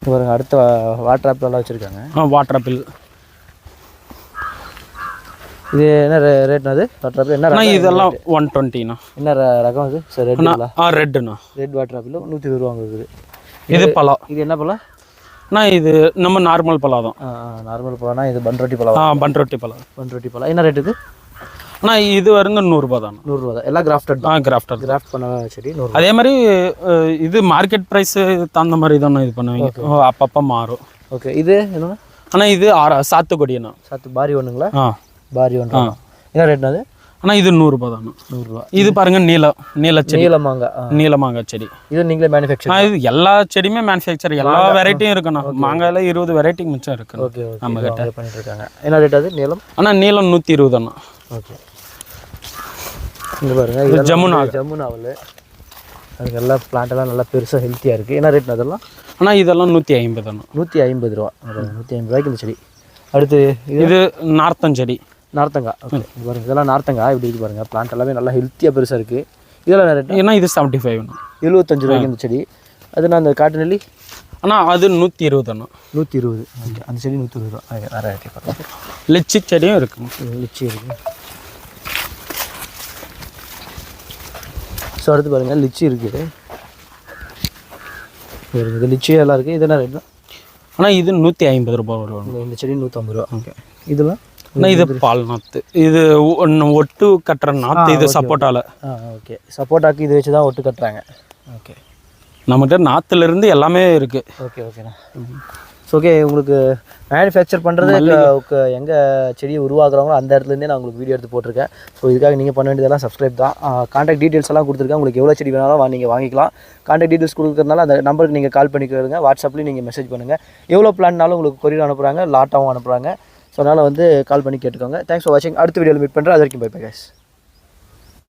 பாருங்க அடுத்த வாட்டர் ஆப்பிள்லாம் வச்சுருக்காங்க. வாட்டர் ஆப்பிள் இது என்ன ரேட்னா? அது வாட்டர் ஆப்பிள் என்ன? இதெல்லாம் 120ண்ணா. என்ன ரகம் அது சார்? ரெட்டுங்களா? ரெட்டுண்ணா. ரெட் வாட்டர் ஆப்பிள் 120 ரூபா இருக்குது. இது பழம். இது என்ன பழம்? இது நம்ம நார்மல் பழம் தான். நார்மல் பழம்னா இது பன்ரோட்டி பழம். பன்ரோட்டி பழம். பன்ரோட்டி பழம் என்ன ரேட் இது? இது வருங்க 100 ரூபா தான். 100 ரூபா தான். எல்லாம் கிராஃப்டட் தான். கிராஃப்ட் பண்ண சரி 100. அதே மாதிரி இது மார்க்கெட் ப்ரைஸ் தகுந்த மாதிரி தானே இது பண்ணுவீங்க. அப்பப்போ மாறும். ஓகே. இது என்னன்னா? இது சாத்துக்குடிண்ணா. பாரி ஒன்றுங்களா? பாரி ஒன்று. என்ன ரேட்னா அது? இது 100 ரூபா தான். 100 ரூபா. இது பாருங்க நீலச்செடி. நீலமாங்காய் செடி. இது நீங்களே மேனுஃபேக்சர்? இது எல்லா செடியுமே மேனுஃபேக்சர். எல்லா வெரைட்டியும் இருக்குண்ணா. மாங்காயில் 20 வெரைட்டி மிச்சம் இருக்கு. ஓகே. நம்ம கிட்ட பண்ணிட்டு இருக்காங்க. என்ன ரேட் அது? நீலம் 120 தானே. ஓகே. இங்கே பாருங்க இது ஜமுனாவல். அதுக்கு எல்லாம் பிளான்ட்டெல்லாம் நல்லா பெருசாக ஹெல்த்தியாக இருக்குது. என்ன ரேட்னா அதெல்லாம்? இதெல்லாம் 150 தானே. 150 ரூபா. 150 ரூபாய்க்கு இந்த செடி. அடுத்து இது நார்த்தஞ்செடி. நார்த்தங்காய். ஓகே. பாருங்கள் இதெல்லாம் நார்த்தங்காய். இப்படி இது பாருங்கள் பிளான்ட் எல்லாமே நல்லா ஹெல்த்தியாக பெருசாக இருக்குது. இதெல்லாம் ரேட்? இது 75. 75 ரூபாய்க்கு இந்த செடி. அது நான் அந்த காட்டு நெல்லி அது 120 தானே. 120. ஓகே. அந்த செடி 120 ரூபா. வேறு பாருங்கள். லிச்சி செடியும் இருக்குங்க. லிச்சி இருக்குது. ஸோ அடுத்து பாருங்கள் லிச்சி இருக்குது. இது லிச்சி எல்லாம் இருக்குது. இது என்ன ரேட்னா? இது 150 ரூபா வரும். இந்த செடி 150 ரூபா. ஓகே. இதெல்லாம் இது பால் நாற்று. இது ஒட்டு கட்டுற நாற்று. இது சப்போட்டாவில். ஓகே. சப்போட்டாக்கு இது வச்சு தான் ஒட்டு கட்டுறாங்க. ஓகே. நம்மகிட்ட நாற்றுலேருந்து எல்லாமே இருக்குது. ஓகே. ஓகேண்ணா. So okay. உங்களுக்கு மேனுஃபேக்சர் பண்ணுறது எங்கே செடியை உருவாக்குறாங்களோ அந்த இடத்துலேருந்தே நான் உங்களுக்கு வீடியோ எடுத்து போட்டிருக்கேன். ஸோ இதுக்காக நீங்கள் பண்ண வேண்டியதெல்லாம் சப்ஸ்கிரைப் தான். கான்டாக்ட் டீட்டெயில்ஸ் எல்லாம் கொடுத்துருக்கேன். உங்களுக்கு எவ்வளோ செடி வேணாலும் நீங்கள் வாங்கிக்கலாம். கான்டாக்ட் டீட்டெயில்ஸ் கொடுக்குறதுனால அந்த நம்பருக்கு நீங்கள் கால் பண்ணிக்கிறதுங்க. வாட்ஸ்அப்லேயும் நீங்கள் மெசேஜ் பண்ணுங்கள். எவ்வளோ பிளான்னாலும் உங்களுக்கு கொரியர் அனுப்புகிறாங்க, லாட்டாகவும் அனுப்புகிறாங்க. ஸோ அதனால் கால் பண்ணி கேட்டுக்கோங்க. தேங்க்ஸ் ஃபார் வாட்சிங். அடுத்த வீடியோவில் மீட் பண்ணுறேன். அது வரைக்கும் பை பை கைஸ்.